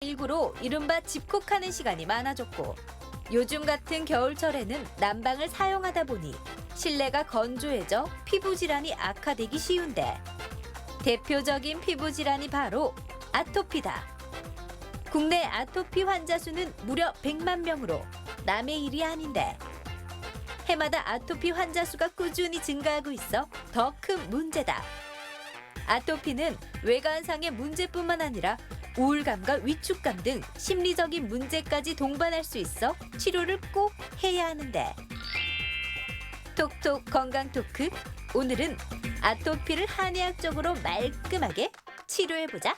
일부로 이른바 집콕하는 시간이 많아졌고 요즘 같은 겨울철에는 난방을 사용하다 보니 실내가 건조해져 피부 질환이 악화되기 쉬운데 대표적인 피부 질환이 바로 아토피다. 국내 아토피 환자 수는 무려 100만 명으로 남의 일이 아닌데 해마다 아토피 환자 수가 꾸준히 증가하고 있어 더 큰 문제다. 아토피는 외관상의 문제뿐만 아니라 우울감과 위축감 등 심리적인 문제까지 동반할 수 있어 치료를 꼭 해야 하는데 톡톡 건강 토크 오늘은 아토피를 한의학적으로 말끔하게 치료해보자.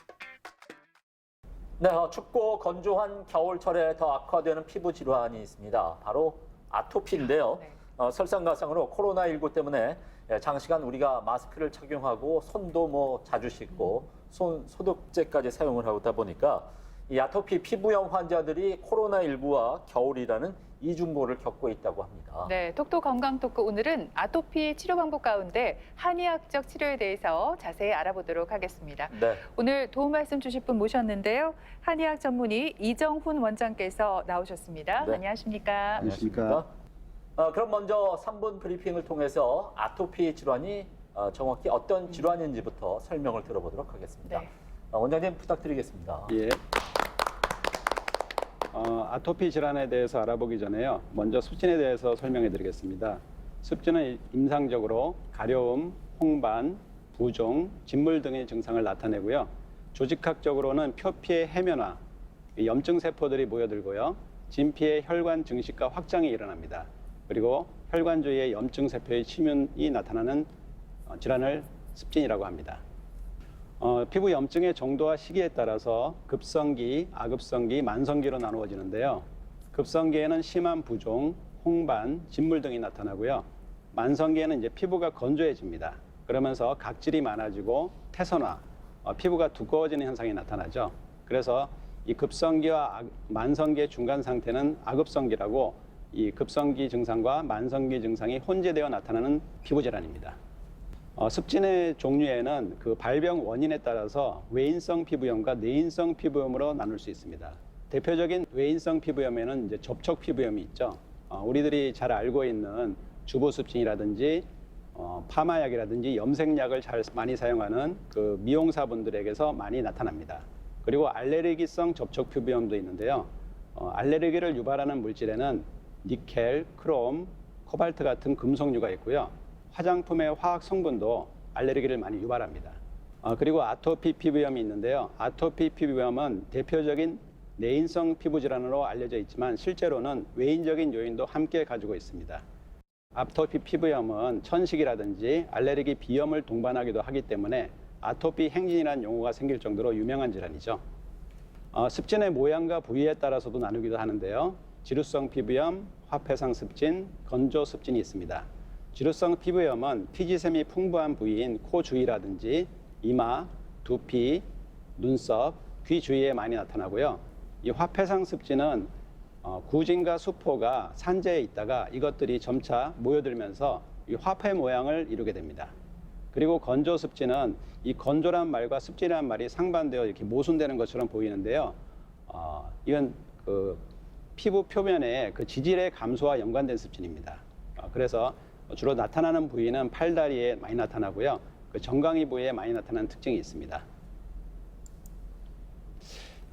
네, 춥고 건조한 겨울철에 더 악화되는 피부 질환이 있습니다. 바로 아토피인데요. 설상가상으로 코로나19 때문에 장시간 우리가 마스크를 착용하고 손도 자주 씻고 손 소독제까지 사용을 하다 보니까 이 아토피 피부염 환자들이 코로나19와 겨울이라는 이중고를 겪고 있다고 합니다. 네, 톡톡 건강 토크 오늘은 아토피 치료 방법 가운데 한의학적 치료에 대해서 자세히 알아보도록 하겠습니다. 네. 오늘 도움 말씀 주실 분 모셨는데요. 한의학 전문의 이정훈 원장께서 나오셨습니다. 네. 안녕하십니까? 안녕하십니까? 그럼 먼저 3분 브리핑을 통해서 아토피 질환이 정확히 어떤 질환인지부터 설명을 들어보도록 하겠습니다. 네. 원장님 부탁드리겠습니다. 예. 아토피 질환에 대해서 알아보기 전에요. 먼저 습진에 대해서 설명해 드리겠습니다. 습진은 임상적으로 가려움, 홍반, 부종, 진물 등의 증상을 나타내고요. 조직학적으로는 표피의 해면화, 염증 세포들이 모여들고요. 진피의 혈관 증식과 확장이 일어납니다. 그리고 혈관 주위의 염증 세포의 침윤이 나타나는 질환을 습진이라고 합니다. 피부 염증의 정도와 시기에 따라서 급성기, 아급성기, 만성기로 나누어지는데요. 급성기에는 심한 부종, 홍반, 진물 등이 나타나고요. 만성기에는 이제 피부가 건조해집니다. 그러면서 각질이 많아지고 태선화, 피부가 두꺼워지는 현상이 나타나죠. 그래서 이 급성기와 만성기의 중간 상태는 아급성기라고 이 급성기 증상과 만성기 증상이 혼재되어 나타나는 피부 질환입니다. 습진의 종류에는 그 발병 원인에 따라서 외인성 피부염과 내인성 피부염으로 나눌 수 있습니다. 대표적인 외인성 피부염에는 이제 접촉 피부염이 있죠. 우리들이 잘 알고 있는 주부습진이라든지 파마약이라든지 염색약을 많이 사용하는 그 미용사분들에게서 많이 나타납니다. 그리고 알레르기성 접촉 피부염도 있는데요. 알레르기를 유발하는 물질에는 니켈, 크롬, 코발트 같은 금속류가 있고요. 화장품의 화학 성분도 알레르기를 많이 유발합니다. 그리고 아토피 피부염이 있는데요. 아토피 피부염은 대표적인 내인성 피부 질환으로 알려져 있지만 실제로는 외인적인 요인도 함께 가지고 있습니다. 아토피 피부염은 천식이라든지 알레르기 비염을 동반하기도 하기 때문에 아토피 행진이라는 용어가 생길 정도로 유명한 질환이죠. 습진의 모양과 부위에 따라서도 나누기도 하는데요. 지루성 피부염, 화폐상 습진, 건조 습진이 있습니다. 지루성 피부염은 피지샘이 풍부한 부위인 코 주위라든지 이마, 두피, 눈썹, 귀 주위에 많이 나타나고요. 이 화폐상 습진은 구진과 수포가 산재에 있다가 이것들이 점차 모여들면서 이 화폐 모양을 이루게 됩니다. 그리고 건조 습진은 이 건조란 말과 습진이란 말이 상반되어 이렇게 모순되는 것처럼 보이는데요. 이건 그 피부 표면의 그 지질의 감소와 연관된 습진입니다. 그래서 주로 나타나는 부위는 팔다리에 많이 나타나고요. 그 정강이 부위에 많이 나타나는 특징이 있습니다.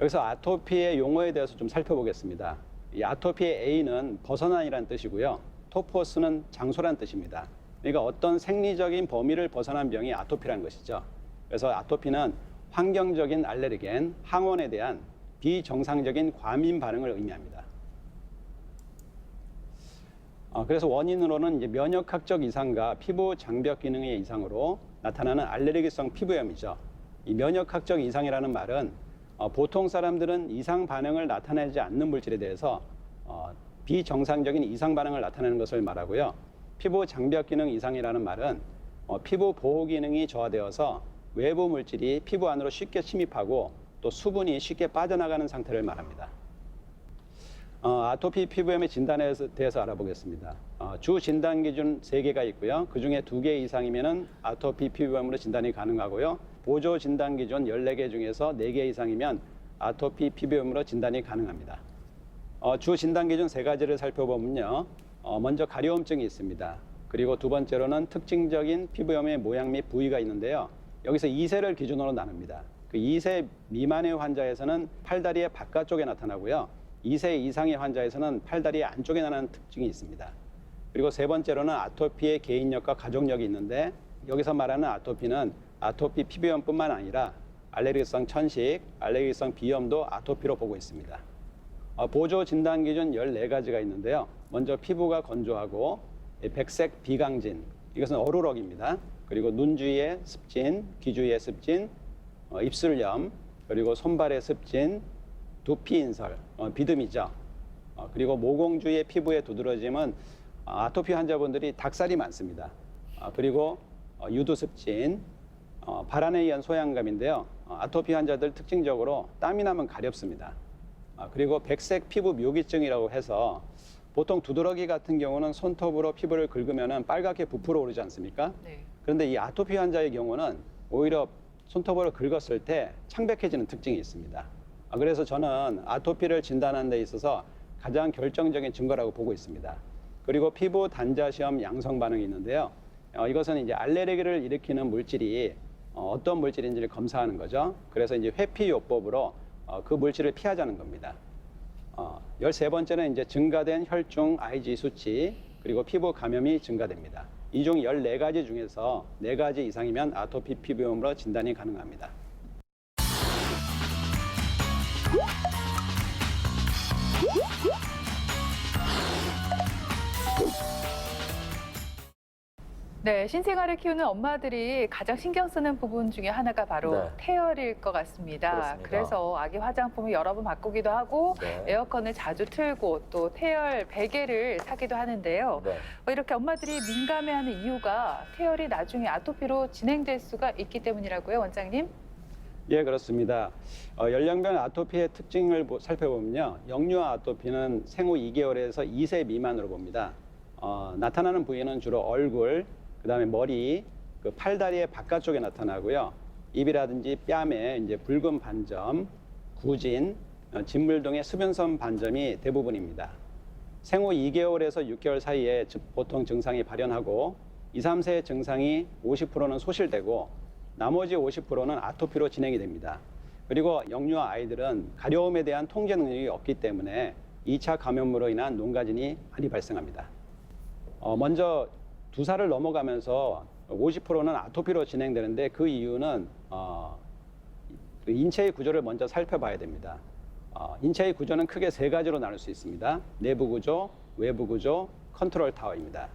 여기서 아토피의 용어에 대해서 좀 살펴보겠습니다. 이 아토피의 A는 벗어난이라는 뜻이고요. 토포스는 장소란 뜻입니다. 그러니까 어떤 생리적인 범위를 벗어난 병이 아토피라는 것이죠. 그래서 아토피는 환경적인 알레르겐, 항원에 대한 비정상적인 과민 반응을 의미합니다. 그래서 원인으로는 이제 면역학적 이상과 피부 장벽 기능의 이상으로 나타나는 알레르기성 피부염이죠. 이 면역학적 이상이라는 말은 보통 사람들은 이상 반응을 나타내지 않는 물질에 대해서 비정상적인 이상 반응을 나타내는 것을 말하고요. 피부 장벽 기능 이상이라는 말은 피부 보호 기능이 저하되어서 외부 물질이 피부 안으로 쉽게 침입하고 또 수분이 쉽게 빠져나가는 상태를 말합니다. 아토피 피부염의 진단에 대해서 알아보겠습니다. 주 진단 기준 3개가 있고요. 그중에 2개 이상이면 아토피 피부염으로 진단이 가능하고요. 보조 진단 기준 14개 중에서 4개 이상이면 아토피 피부염으로 진단이 가능합니다. 주 진단 기준 3가지를 살펴보면요. 먼저 가려움증이 있습니다. 그리고 두 번째로는 특징적인 피부염의 모양 및 부위가 있는데요. 여기서 2세를 기준으로 나눕니다. 그 2세 미만의 환자에서는 팔다리의 바깥쪽에 나타나고요. 2세 이상의 환자에서는 팔다리 안쪽에 나타나는 특징이 있습니다. 그리고 세 번째로는 아토피의 개인력과 가족력이 있는데 여기서 말하는 아토피는 아토피 피부염뿐만 아니라 알레르기성 천식, 알레르기성 비염도 아토피로 보고 있습니다. 보조 진단 기준 14가지가 있는데요. 먼저 피부가 건조하고 백색 비강진, 이것은 어루럭입니다. 그리고 눈 주위의 습진, 귀 주위의 습진, 입술염, 그리고 손발의 습진, 두피 인설, 비듬이죠. 그리고 모공 주위의 피부의 두드러짐은 아토피 환자분들이 닭살이 많습니다. 그리고 유두습진, 발안에 의한 소양감인데요. 아토피 환자들 특징적으로 땀이 나면 가렵습니다. 그리고 백색 피부 묘기증이라고 해서 보통 두드러기 같은 경우는 손톱으로 피부를 긁으면 빨갛게 부풀어 오르지 않습니까? 네. 그런데 이 아토피 환자의 경우는 오히려 손톱으로 긁었을 때 창백해지는 특징이 있습니다. 그래서 저는 아토피를 진단하는 데 있어서 가장 결정적인 증거라고 보고 있습니다. 그리고 피부 단자시험 양성 반응이 있는데요. 이것은 이제 알레르기를 일으키는 물질이 어떤 물질인지를 검사하는 거죠. 그래서 이제 회피요법으로 그 물질을 피하자는 겁니다. 13번째는 이제 증가된 혈중 IG 수치, 그리고 피부 감염이 증가됩니다. 이 중 14가지 중에서 4가지 이상이면 아토피 피부염으로 진단이 가능합니다. 네, 신생아를 키우는 엄마들이 가장 신경 쓰는 부분 중에 하나가 바로 네. 태열일 것 같습니다. 그렇습니다. 그래서 아기 화장품을 여러 번 바꾸기도 하고 네. 에어컨을 자주 틀고 또 태열 베개를 사기도 하는데요. 네. 이렇게 엄마들이 민감해하는 이유가 태열이 나중에 아토피로 진행될 수가 있기 때문이라고요, 원장님? 예, 그렇습니다. 연령별 아토피의 특징을 살펴보면요. 영유아 아토피는 생후 2개월에서 2세 미만으로 봅니다. 나타나는 부위는 주로 얼굴, 그다음에 머리, 그 팔다리의 바깥쪽에 나타나고요. 입이라든지 뺨에 이제 붉은 반점, 구진, 진물 등의 수변선 반점이 대부분입니다. 생후 2개월에서 6개월 사이에 보통 증상이 발현하고 2, 3세의 증상이 50%는 소실되고 나머지 50%는 아토피로 진행이 됩니다. 그리고 영유아 아이들은 가려움에 대한 통제 능력이 없기 때문에 2차 감염으로 인한 농가진이 많이 발생합니다. 먼저 2살을 넘어가면서 50%는 아토피로 진행되는데 그 이유는 그 인체의 구조를 먼저 살펴봐야 됩니다. 인체의 구조는 크게 3가지로 나눌 수 있습니다. 내부 구조, 외부 구조, 컨트롤 타워입니다.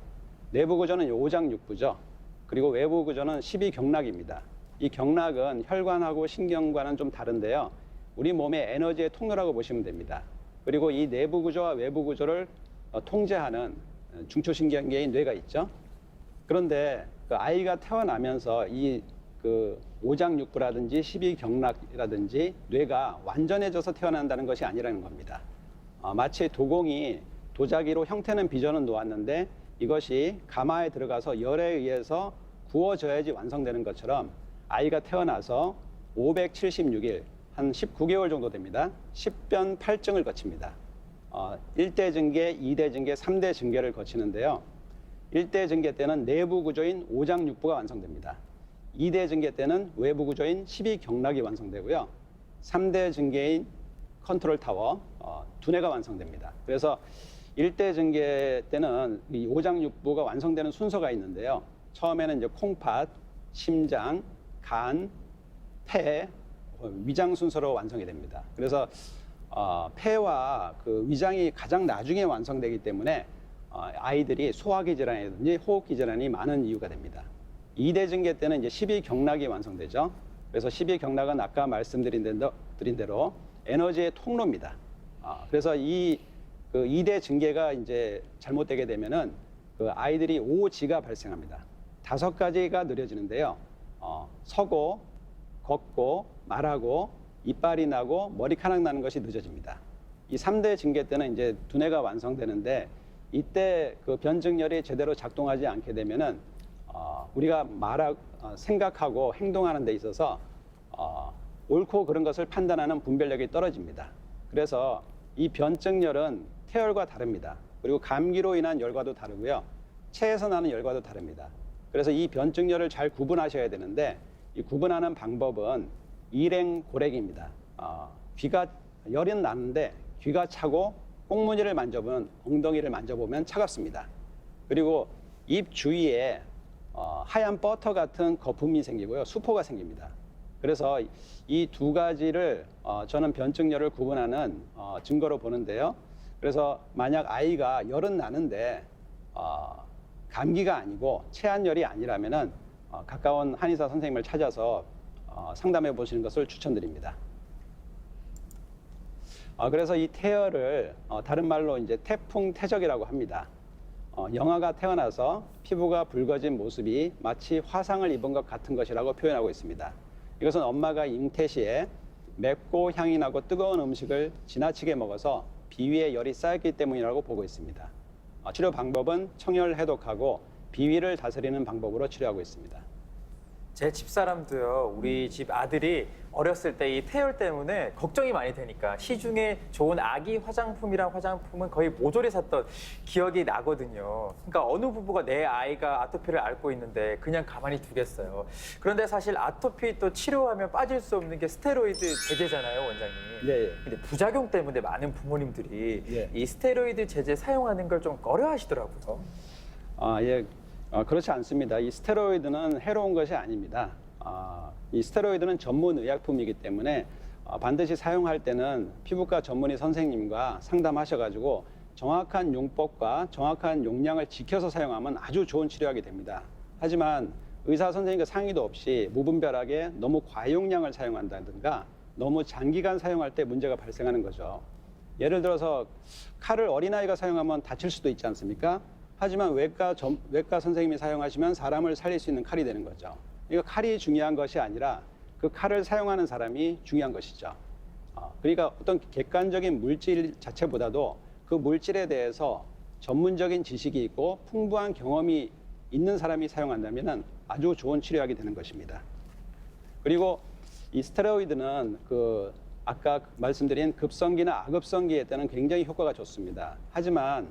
내부 구조는 오장육부죠. 그리고 외부 구조는 12경락입니다. 이 경락은 혈관하고 신경과는 좀 다른데요. 우리 몸의 에너지의 통로라고 보시면 됩니다. 그리고 이 내부 구조와 외부 구조를 통제하는 중초신경계인 뇌가 있죠. 그런데 그 아이가 태어나면서 이 그 오장육부라든지 12경락이라든지 뇌가 완전해져서 태어난다는 것이 아니라는 겁니다. 마치 도공이 도자기로 형태는 빚어는 놓았는데 이것이 가마에 들어가서 열에 의해서 구워져야지 완성되는 것처럼 아이가 태어나서 576일, 한 19개월 정도 됩니다. 10변 8증을 거칩니다. 1대 증계, 2대 증계, 3대 증계를 거치는데요. 1대 증계 때는 내부 구조인 오장육부가 완성됩니다. 2대 증계 때는 외부 구조인 12경락이 완성되고요. 3대 증계인 컨트롤 타워, 두뇌가 완성됩니다. 그래서 1대 증계 때는 이 오장육부가 완성되는 순서가 있는데요. 처음에는 이제 콩팥, 심장, 간, 폐, 위장 순서로 완성이 됩니다. 그래서 폐와 그 위장이 가장 나중에 완성되기 때문에 아이들이 소화기 질환이라든지 호흡기 질환이 많은 이유가 됩니다. 2대 증계 때는 이제 12경락이 완성되죠. 그래서 12경락은 아까 말씀드린 대로 에너지의 통로입니다. 그래서 이 그 2대 증계가 이제 잘못되게 되면은 그 아이들이 오지가 발생합니다. 5가지가 느려지는데요. 서고, 걷고, 말하고, 이빨이 나고, 머리카락 나는 것이 늦어집니다. 이 3대 증계 때는 이제 두뇌가 완성되는데 이때 그 변증열이 제대로 작동하지 않게 되면은 우리가 생각하고 행동하는 데 있어서 옳고 그른 것을 판단하는 분별력이 떨어집니다. 그래서 이 변증열은 태열과 다릅니다. 그리고 감기로 인한 열과도 다르고요. 체에서 나는 열과도 다릅니다. 그래서 이 변증열을 잘 구분하셔야 되는데 이 구분하는 방법은 일행고래기입니다. 귀가 열은 나는데 귀가 차고 꽁무니를 만져보면 엉덩이를 만져보면 차갑습니다. 그리고 입 주위에 하얀 버터 같은 거품이 생기고요. 수포가 생깁니다. 그래서 이 두 가지를 저는 변증열을 구분하는 증거로 보는데요. 그래서 만약 아이가 열은 나는데 감기가 아니고 체한열이 아니라면은 가까운 한의사 선생님을 찾아서 상담해 보시는 것을 추천드립니다. 그래서 이 태열을 다른 말로 이제 태풍태적이라고 합니다. 영아가 태어나서 피부가 붉어진 모습이 마치 화상을 입은 것 같은 것이라고 표현하고 있습니다. 이것은 엄마가 잉태 시에 맵고 향이 나고 뜨거운 음식을 지나치게 먹어서 비위에 열이 쌓였기 때문이라고 보고 있습니다. 치료 방법은 청열 해독하고 비위를 다스리는 방법으로 치료하고 있습니다. 제 집사람도요, 우리 집 아들이 어렸을 때 이 태열 때문에 걱정이 많이 되니까 시중에 좋은 아기 화장품이랑 화장품은 거의 모조리 샀던 기억이 나거든요. 그러니까 어느 부부가 내 아이가 아토피를 앓고 있는데 그냥 가만히 두겠어요. 그런데 사실 아토피 또 치료하면 빠질 수 없는 게 스테로이드 제제잖아요, 원장님. 예. 근데 부작용 때문에 많은 부모님들이 예. 이 스테로이드 제제 사용하는 걸 좀 꺼려하시더라고요. 예. 그렇지 않습니다. 이 스테로이드는 해로운 것이 아닙니다. 이 스테로이드는 전문 의약품이기 때문에 반드시 사용할 때는 피부과 전문의 선생님과 상담하셔가지고 정확한 용법과 정확한 용량을 지켜서 사용하면 아주 좋은 치료하게 됩니다. 하지만 의사 선생님과 상의도 없이 무분별하게 너무 과용량을 사용한다든가 너무 장기간 사용할 때 문제가 발생하는 거죠. 예를 들어서 칼을 어린아이가 사용하면 다칠 수도 있지 않습니까? 하지만 외과 선생님이 사용하시면 사람을 살릴 수 있는 칼이 되는 거죠. 이거 칼이 중요한 것이 아니라 그 칼을 사용하는 사람이 중요한 것이죠. 그러니까 어떤 객관적인 물질 자체보다도 그 물질에 대해서 전문적인 지식이 있고 풍부한 경험이 있는 사람이 사용한다면 아주 좋은 치료약이 되는 것입니다. 그리고 이 스테로이드는 아까 말씀드린 급성기나 아급성기에 때는 굉장히 효과가 좋습니다. 하지만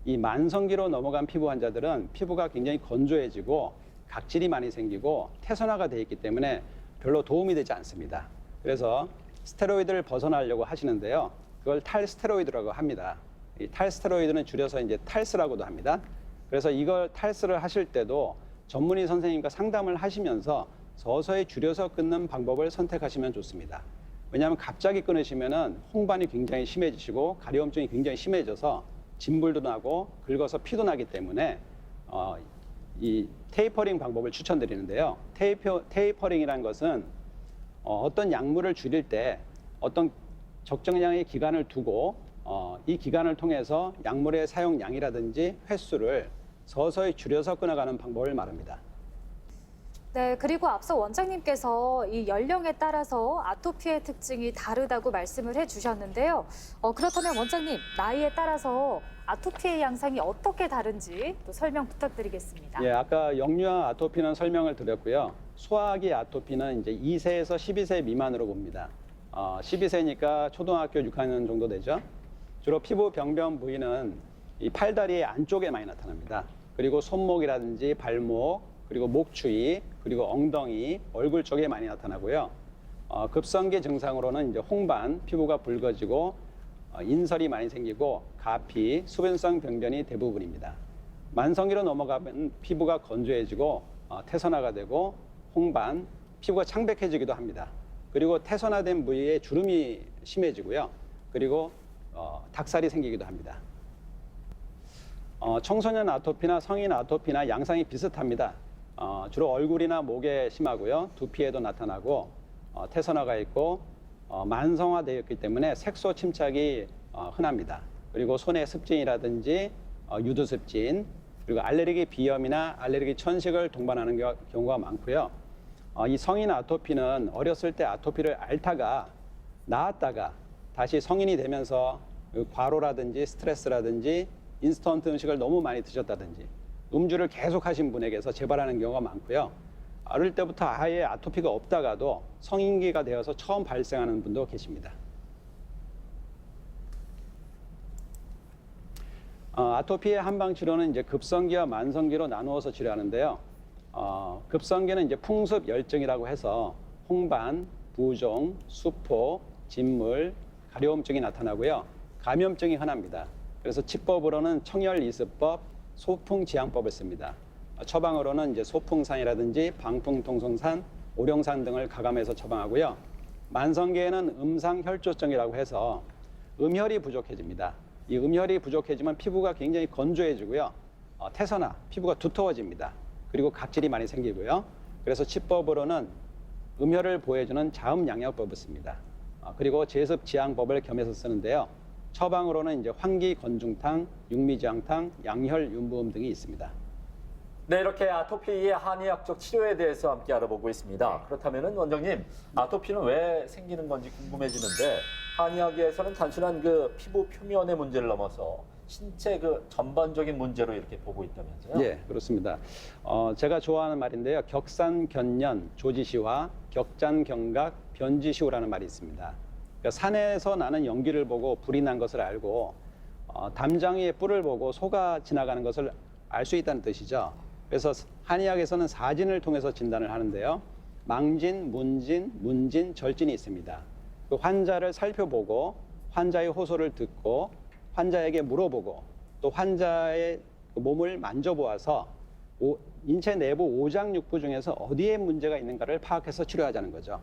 이 만성기로 넘어간 피부 환자들은 피부가 굉장히 건조해지고 각질이 많이 생기고 태선화가 되어 있기 때문에 별로 도움이 되지 않습니다. 그래서 스테로이드를 벗어나려고 하시는데요. 그걸 탈스테로이드라고 합니다. 이 탈스테로이드는 줄여서 이제 탈스라고도 합니다. 그래서 이걸 탈스를 하실 때도 전문의 선생님과 상담을 하시면서 서서히 줄여서 끊는 방법을 선택하시면 좋습니다. 왜냐하면 갑자기 끊으시면은 홍반이 굉장히 심해지시고 가려움증이 굉장히 심해져서 진물도 나고 긁어서 피도 나기 때문에 이 테이퍼링 방법을 추천드리는데요. 테이퍼링이라는 것은 어떤 약물을 줄일 때 어떤 적정량의 기간을 두고 이 기간을 통해서 약물의 사용량이라든지 횟수를 서서히 줄여서 끊어가는 방법을 말합니다. 네, 그리고 앞서 원장님께서 이 연령에 따라서 아토피의 특징이 다르다고 말씀을 해주셨는데요. 그렇다면 원장님, 나이에 따라서 아토피의 양상이 어떻게 다른지 또 설명 부탁드리겠습니다. 예, 아까 역류형 아토피는 설명을 드렸고요. 소화기 아토피는 이제 2세에서 12세 미만으로 봅니다. 12세니까 초등학교 6학년 정도 되죠. 주로 피부 병변 부위는 이 팔다리 안쪽에 많이 나타납니다. 그리고 손목이라든지 발목, 그리고 목 주위, 그리고 엉덩이, 얼굴 쪽에 많이 나타나고요. 급성기 증상으로는 이제 홍반, 피부가 붉어지고 인설이 많이 생기고 가피, 수변성 병변이 대부분입니다. 만성기로 넘어가면 피부가 건조해지고 태선화가 되고 홍반, 피부가 창백해지기도 합니다. 그리고 태선화된 부위에 주름이 심해지고요. 그리고 닭살이 생기기도 합니다. 청소년 아토피나 성인 아토피나 양상이 비슷합니다. 주로 얼굴이나 목에 심하고요. 두피에도 나타나고 태선화가 있고 만성화되어 있기 때문에 색소 침착이 흔합니다. 그리고 손의 습진이라든지 유두습진, 그리고 알레르기 비염이나 알레르기 천식을 동반하는 경우가 많고요. 이 성인 아토피는 어렸을 때 아토피를 앓다가 나았다가 다시 성인이 되면서 과로라든지 스트레스라든지 인스턴트 음식을 너무 많이 드셨다든지 음주를 계속 하신 분에게서 재발하는 경우가 많고요. 어릴 때부터 아예 아토피가 없다가도 성인기가 되어서 처음 발생하는 분도 계십니다. 아토피의 한방 치료는 이제 급성기와 만성기로 나누어서 치료하는데요. 급성기는 이제 풍습 열증이라고 해서 홍반, 부종, 수포, 진물, 가려움증이 나타나고요. 감염증이 흔합니다. 그래서 치법으로는 청열이습법, 소풍지향법을 씁니다. 처방으로는 이제 소풍산이라든지 방풍통송산, 오룡산 등을 가감해서 처방하고요. 만성기에는 음상혈조증이라고 해서 음혈이 부족해집니다. 이 음혈이 부족해지면 피부가 굉장히 건조해지고요. 태서나 피부가 두터워집니다. 그리고 각질이 많이 생기고요. 그래서 치법으로는 음혈을 보호해주는 자음양약법을 씁니다. 그리고 제습지향법을 겸해서 쓰는데요. 처방으로는 이제 환기건중탕, 육미지향탕, 양혈윤부음 등이 있습니다. 네, 이렇게 아토피의 한의학적 치료에 대해서 함께 알아보고 있습니다. 그렇다면 원장님, 아토피는 왜 생기는 건지 궁금해지는데 한의학에서는 단순한 그 피부 표면의 문제를 넘어서 신체 그 전반적인 문제로 이렇게 보고 있다면서요? 예, 그렇습니다. 제가 좋아하는 말인데요. 격산견년 조지시와 격잔경각 변지시우라는 말이 있습니다. 그러니까 산에서 나는 연기를 보고 불이 난 것을 알고 담장 위에 뿔을 보고 소가 지나가는 것을 알 수 있다는 뜻이죠. 그래서 한의학에서는 사진을 통해서 진단을 하는데요. 망진, 문진, 문진, 절진이 있습니다. 그 환자를 살펴보고 환자의 호소를 듣고 환자에게 물어보고 또 환자의 몸을 만져보아서 인체 내부 오장육부 중에서 어디에 문제가 있는가를 파악해서 치료하자는 거죠.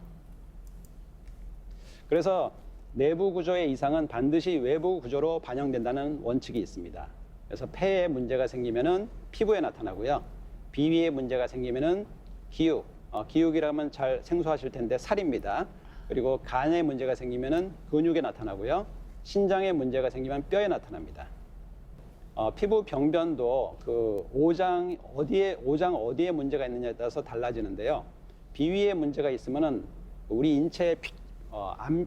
그래서 내부 구조의 이상은 반드시 외부 구조로 반영된다는 원칙이 있습니다. 그래서 폐에 문제가 생기면은 피부에 나타나고요. 비위에 문제가 생기면은 기육, 기육이라면 잘 생소하실 텐데 살입니다. 그리고 간에 문제가 생기면은 근육에 나타나고요. 신장에 문제가 생기면 뼈에 나타납니다. 피부 병변도 그 오장 어디에 문제가 있느냐에 따라서 달라지는데요. 비위에 문제가 있으면은 우리 인체의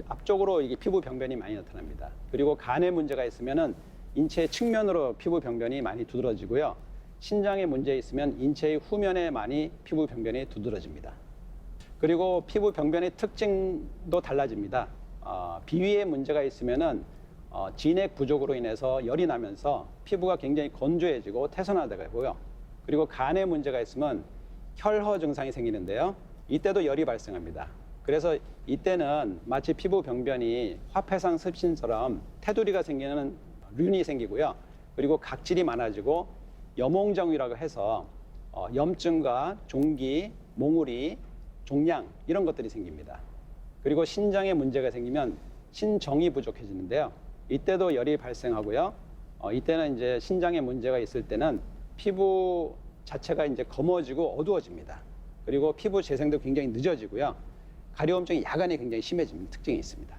앞쪽으로 이게 피부 병변이 많이 나타납니다. 그리고 간에 문제가 있으면은 인체 측면으로 피부 병변이 많이 두드러지고요. 신장에 문제 있으면 인체의 후면에 많이 피부 병변이 두드러집니다. 그리고 피부 병변의 특징도 달라집니다. 비위에 문제가 있으면은 진액 부족으로 인해서 열이 나면서 피부가 굉장히 건조해지고 태선화되고요. 그리고 간에 문제가 있으면 혈허 증상이 생기는데요. 이때도 열이 발생합니다. 그래서 이때는 마치 피부 병변이 화폐상 습신처럼 테두리가 생기는 륜이 생기고요. 그리고 각질이 많아지고 염홍정이라고 해서 염증과 종기, 몽우리, 종양 이런 것들이 생깁니다. 그리고 신장에 문제가 생기면 신정이 부족해지는데요. 이때도 열이 발생하고요. 이때는 이제 신장에 문제가 있을 때는 피부 자체가 이제 검어지고 어두워집니다. 그리고 피부 재생도 굉장히 늦어지고요. 가려움증이 야간에 굉장히 심해지는 특징이 있습니다.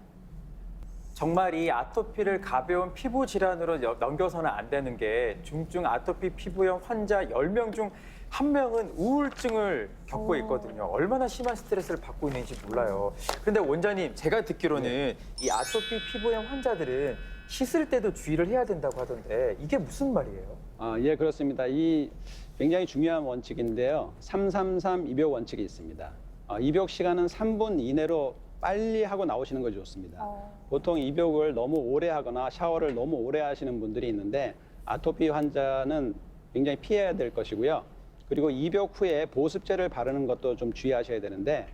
정말 이 아토피를 가벼운 피부 질환으로 넘겨서는 안 되는 게 중증 아토피 피부염 환자 10명 중 1명은 우울증을 겪고 있거든요. 얼마나 심한 스트레스를 받고 있는지 몰라요. 그런데 원장님, 제가 듣기로는 이 아토피 피부염 환자들은 씻을 때도 주의를 해야 된다고 하던데 이게 무슨 말이에요? 예, 그렇습니다. 이 굉장히 중요한 원칙인데요. 333 입욕 원칙이 있습니다. 입욕 시간은 3분 이내로 빨리 하고 나오시는 것이 좋습니다. 보통 입욕을 너무 오래 하거나 샤워를 너무 오래 하시는 분들이 있는데 아토피 환자는 굉장히 피해야 될 것이고요. 그리고 입욕 후에 보습제를 바르는 것도 좀 주의하셔야 되는데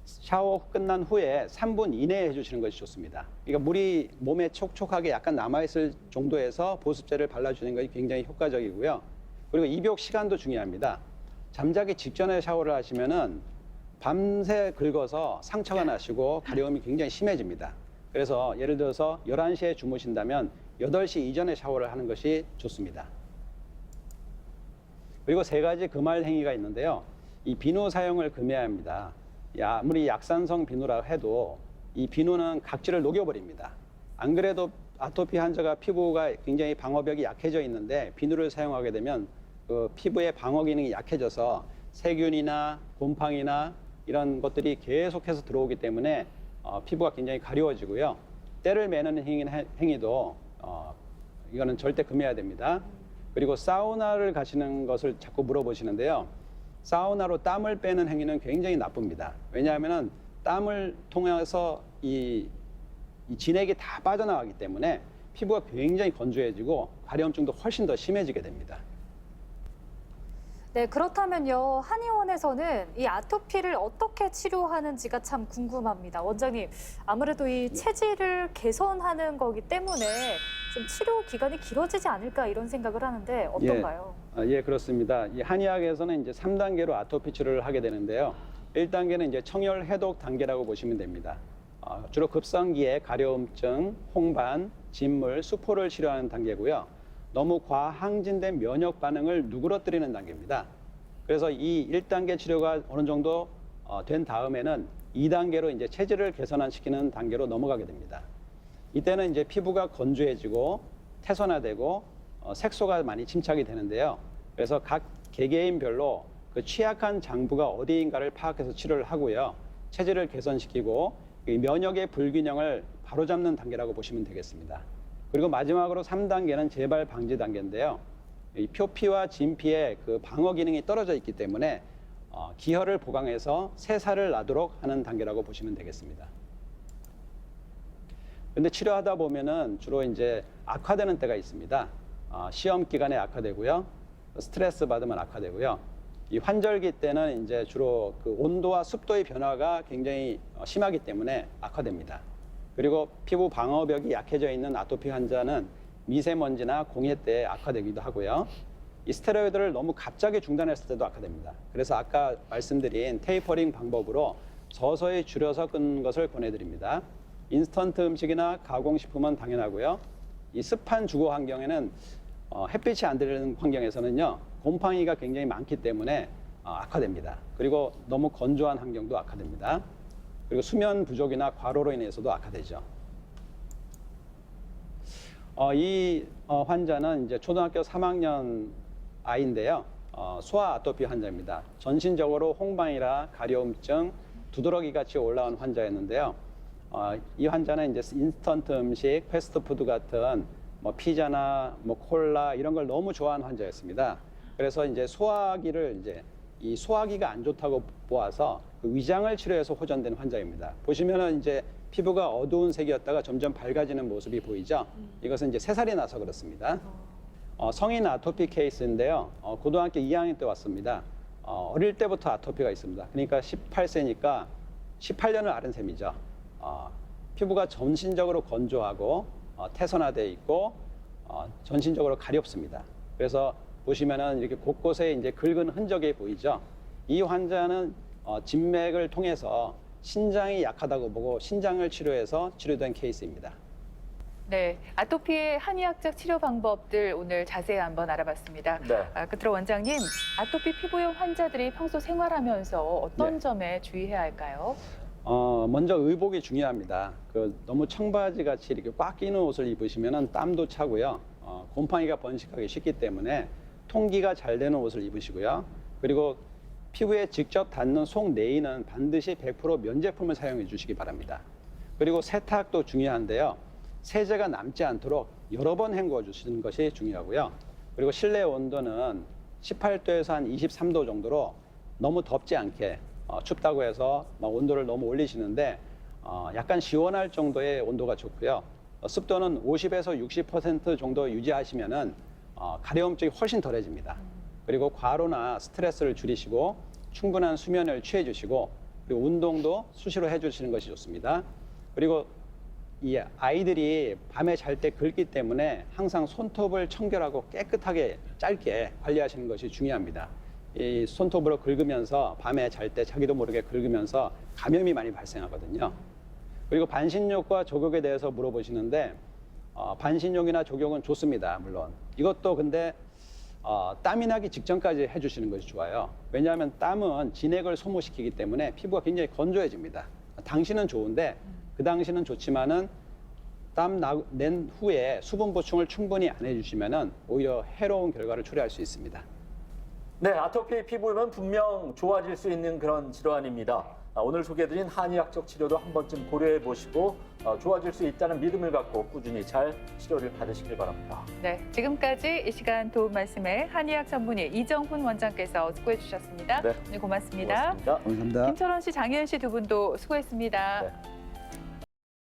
샤워 끝난 후에 3분 이내에 해주시는 것이 좋습니다. 그러니까 물이 몸에 촉촉하게 약간 남아있을 정도에서 보습제를 발라주는 것이 굉장히 효과적이고요. 그리고 입욕 시간도 중요합니다. 잠자기 직전에 샤워를 하시면은 밤새 긁어서 상처가 나시고 가려움이 굉장히 심해집니다. 그래서 예를 들어서 11시에 주무신다면 8시 이전에 샤워를 하는 것이 좋습니다. 그리고 3가지 금할 행위가 있는데요. 이 비누 사용을 금해야 합니다. 아무리 약산성 비누라 해도 이 비누는 각질을 녹여버립니다. 안 그래도 아토피 환자가 피부가 굉장히 방어벽이 약해져 있는데 비누를 사용하게 되면 그 피부의 방어 기능이 약해져서 세균이나 곰팡이나 이런 것들이 계속해서 들어오기 때문에 피부가 굉장히 가려워지고요. 때를 매는 행위도 이거는 절대 금해야 됩니다. 그리고 사우나를 가시는 것을 자꾸 물어보시는데요. 사우나로 땀을 빼는 행위는 굉장히 나쁩니다. 왜냐하면 땀을 통해서 이 진액이 다 빠져나가기 때문에 피부가 굉장히 건조해지고 가려움증도 훨씬 더 심해지게 됩니다. 네, 그렇다면요. 한의원에서는 이 아토피를 어떻게 치료하는지가 참 궁금합니다. 원장님, 아무래도 이 체질을 개선하는 거기 때문에 좀 치료 기간이 길어지지 않을까 이런 생각을 하는데 어떤가요? 예, 그렇습니다. 이 한의학에서는 이제 3단계로 아토피 치료를 하게 되는데요. 1단계는 이제 청열 해독 단계라고 보시면 됩니다. 주로 급성기에 가려움증, 홍반, 진물, 수포를 치료하는 단계고요. 너무 과항진된 면역 반응을 누그러뜨리는 단계입니다. 그래서 이 1단계 치료가 어느 정도 된 다음에는 2단계로 이제 체질을 개선시키는 단계로 넘어가게 됩니다. 이때는 이제 피부가 건조해지고 태선화되고 색소가 많이 침착이 되는데요. 그래서 각 개개인별로 그 취약한 장부가 어디인가를 파악해서 치료를 하고요. 체질을 개선시키고 이 면역의 불균형을 바로잡는 단계라고 보시면 되겠습니다. 그리고 마지막으로 3단계는 재발 방지 단계인데요. 이 표피와 진피의 그 방어 기능이 떨어져 있기 때문에 기혈을 보강해서 새살을 나도록 하는 단계라고 보시면 되겠습니다. 근데 치료하다 보면은 주로 이제 악화되는 때가 있습니다. 시험 기간에 악화되고요. 스트레스 받으면 악화되고요. 이 환절기 때는 이제 주로 그 온도와 습도의 변화가 굉장히 심하기 때문에 악화됩니다. 그리고 피부 방어벽이 약해져 있는 아토피 환자는 미세먼지나 공해 때 악화되기도 하고요. 이 스테로이드를 너무 갑자기 중단했을 때도 악화됩니다. 그래서 아까 말씀드린 테이퍼링 방법으로 서서히 줄여서 끊는 것을 권해드립니다. 인스턴트 음식이나 가공식품은 당연하고요. 이 습한 주거 환경에는 햇빛이 안 들어오는 환경에서는요. 곰팡이가 굉장히 많기 때문에 악화됩니다. 그리고 너무 건조한 환경도 악화됩니다. 그리고 수면 부족이나 과로로 인해서도 악화되죠. 이 환자는 이제 초등학교 3학년 아이인데요. 소아 아토피 환자입니다. 전신적으로 홍방이라 가려움증, 두드러기 같이 올라온 환자였는데요. 이 환자는 이제 인스턴트 음식, 패스트푸드 같은 뭐 피자나 뭐 콜라 이런 걸 너무 좋아하는 환자였습니다. 그래서 이제 소화기를 이제 이 소화기가 안 좋다고 보아서 그 위장을 치료해서 호전된 환자입니다. 보시면은 이제 피부가 어두운 색이었다가 점점 밝아지는 모습이 보이죠. 이것은 이제 새살이 나서 그렇습니다. 성인 아토피 케이스인데요. 고등학교 2학년 때 왔습니다. 어릴 때부터 아토피가 있습니다. 그러니까 18세니까 18년을 앓은 셈이죠. 피부가 전신적으로 건조하고 태선화되어 있고 전신적으로 가렵습니다. 그래서 보시면은 이렇게 곳곳에 이제 긁은 흔적이 보이죠. 이 환자는 진맥을 통해서 신장이 약하다고 보고 신장을 치료해서 치료된 케이스입니다. 네, 아토피의 한의학적 치료 방법들 오늘 자세히 한번 알아봤습니다. 네. 끝으로 원장님, 아토피 피부염 환자들이 평소 생활하면서 어떤 네. 점에 주의해야 할까요? 먼저 의복이 중요합니다. 너무 청바지 같이 이렇게 꽉 끼는 옷을 입으시면 땀도 차고요. 곰팡이가 번식하기 쉽기 때문에 통기가 잘 되는 옷을 입으시고요. 그리고 피부에 직접 닿는 속내인은 반드시 100% 면제품을 사용해 주시기 바랍니다. 그리고 세탁도 중요한데요. 세제가 남지 않도록 여러 번 헹궈 주시는 것이 중요하고요. 그리고 실내 온도는 18도에서 한 23도 정도로 너무 덥지 않게 춥다고 해서 막 온도를 너무 올리시는데 약간 시원할 정도의 온도가 좋고요. 습도는 50에서 60% 정도 유지하시면은 가려움증이 훨씬 덜해집니다. 그리고 과로나 스트레스를 줄이시고 충분한 수면을 취해 주시고 그리고 운동도 수시로 해주시는 것이 좋습니다. 그리고 이 아이들이 밤에 잘 때 긁기 때문에 항상 손톱을 청결하고 깨끗하게 짧게 관리하시는 것이 중요합니다. 이 손톱으로 긁으면서 밤에 잘 때 자기도 모르게 긁으면서 감염이 많이 발생하거든요. 그리고 반신욕과 족욕에 대해서 물어보시는데 반신욕이나 족욕은 좋습니다. 물론 이것도 근데 땀이 나기 직전까지 해주시는 것이 좋아요. 왜냐하면 땀은 진액을 소모시키기 때문에 피부가 굉장히 건조해집니다. 당시는 좋은데 그 당시는 좋지만은 땀 낸 후에 수분 보충을 충분히 안 해주시면은 오히려 해로운 결과를 초래할 수 있습니다. 네, 아토피 피부염은 분명 좋아질 수 있는 그런 질환입니다. 오늘 소개해드린 한의학적 치료도 한 번쯤 고려해 보시고 좋아질 수 있다는 믿음을 갖고 꾸준히 잘 치료를 받으시길 바랍니다. 네, 지금까지 이 시간 도움 말씀에 한의학 전문의 이정훈 원장께서 수고해 주셨습니다. 네. 오늘 고맙습니다. 고맙습니다. 감사합니다. 김철원 씨, 장희연 씨 두 분도 수고했습니다. 네.